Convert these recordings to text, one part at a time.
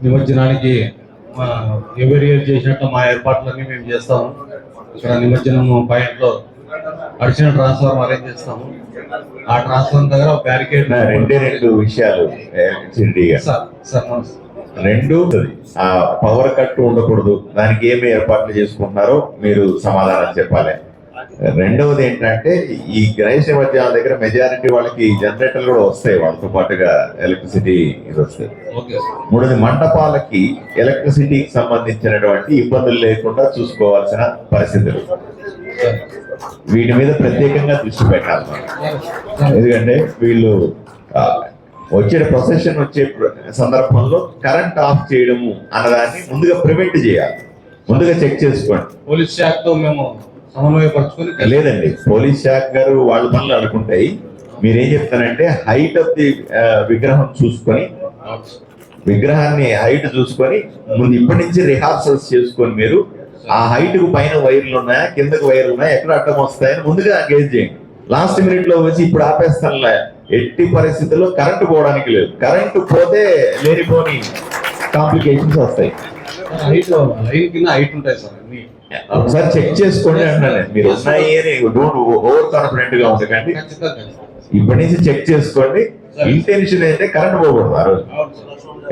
నిమజ్జనానికి ఎవరి ఇయర్ చేసినట్టు మా ఏర్పాట్లన్నీ మేము చేస్తాము. ఇక్కడ నిమజ్జనం పాయింట్లో అడిషనల్ ట్రాన్స్ఫార్మర్ అరేంజ్ చేస్తాము. ఆ ట్రాన్స్ఫార్మర్ దగ్గర బ్యారికేడ్. రెండు విషయాలు రెండు, ఆ పవర్ కట్ ఉండకూడదు, దానికి ఏమి ఏర్పాట్లు చేసుకుంటున్నారో మీరు సమాధానం చెప్పాలి. రెండవది ఏంటంటే, ఈ గణేష్ నిమజ్జనాల దగ్గర మెజారిటీ వాళ్ళకి జనరేటర్లు కూడా వస్తాయి, వాళ్ళతో పాటుగా ఎలక్ట్రిసిటీ ఇది వస్తుంది. మూడోది, మంటపాలకి ఎలక్ట్రిసిటీకి సంబంధించినటువంటి ఇబ్బందులు లేకుండా చూసుకోవాల్సిన పరిస్థితులు, వీటి మీద ప్రత్యేకంగా దృష్టి పెట్టాలి. ఎందుకంటే వీళ్ళు వచ్చే ప్రొసెషన్ వచ్చే సందర్భంలో కరెంట్ ఆఫ్ చేయడము అన్నదాన్ని ముందుగా ప్రివెంట్ చేయాలి, ముందుగా చెక్ చేసుకోండి. పోలీస్ శాఖ తో మేము సమన్వయపరచుకొని. లేదండి, పోలీస్ శాఖ గారు వాళ్ళ పనులు అనుకుంటాయి. మీరేం చెప్తారంటే, హైట్ ఆఫ్ ది విగ్రహం చూసుకొని, విగ్రహాన్ని హైట్ చూసుకొని ముందు ఇప్పటి నుంచి రిహార్సల్స్ చేసుకొని, మీరు ఆ హైట్ కు పైన వైర్లు ఉన్నాయా, కిందకు వైర్లు ఉన్నాయా, ఎక్కడ అడ్డం వస్తాయని ముందుగా గేజ్ చేయండి. లాస్ట్ మినిట్ లో వచ్చి ఇప్పుడు ఆపేస్తానులే, ఎట్టి పరిస్థితుల్లో కరెంటు పోవడానికి లేదు. కరెంటు పోతే లేనిపోని కాంప్లికేషన్స్ వస్తాయి. ఒకసారి చెక్ చేసుకోండి అంటున్నాను. మీరు ఉన్నాయి అని డోంట్ ఓవర్ కాన్ఫిడెంట్ గా ఉండకండి. ఇప్పటి నుంచి చెక్ చేసుకోండి. ఇంటెన్షన్ అయితే కరెంట్ పోకూడదు. ఆ రోజు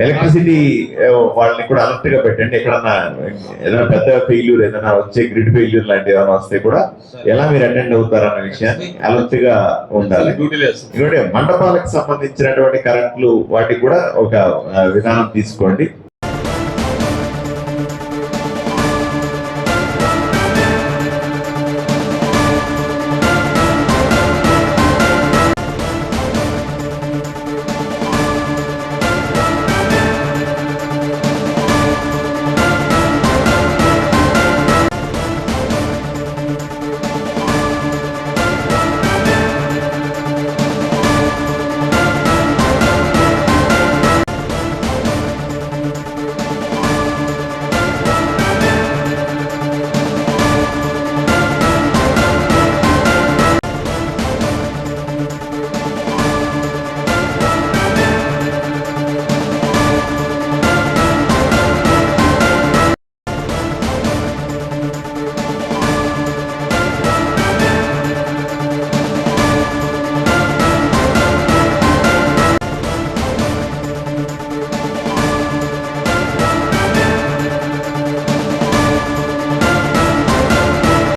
ఎలక్ట్రిసిటీ వాళ్ళని కూడా అలర్ట్ గా పెట్టండి. ఎక్కడన్నా ఏదైనా పెద్ద ఫెయిల్యూర్, ఏదైనా వచ్చే గ్రిడ్ ఫెయిల్యూర్ లాంటి ఏమైనా వస్తే కూడా ఎలా మీరు అటెండ్ అవుతారన్న విషయాన్ని అలర్ట్ గా ఉండాలి. ఎందుకంటే మండపాలకు సంబంధించినటువంటి కరెంట్లు వాటికి కూడా ఒక విధానం తీసుకోండి.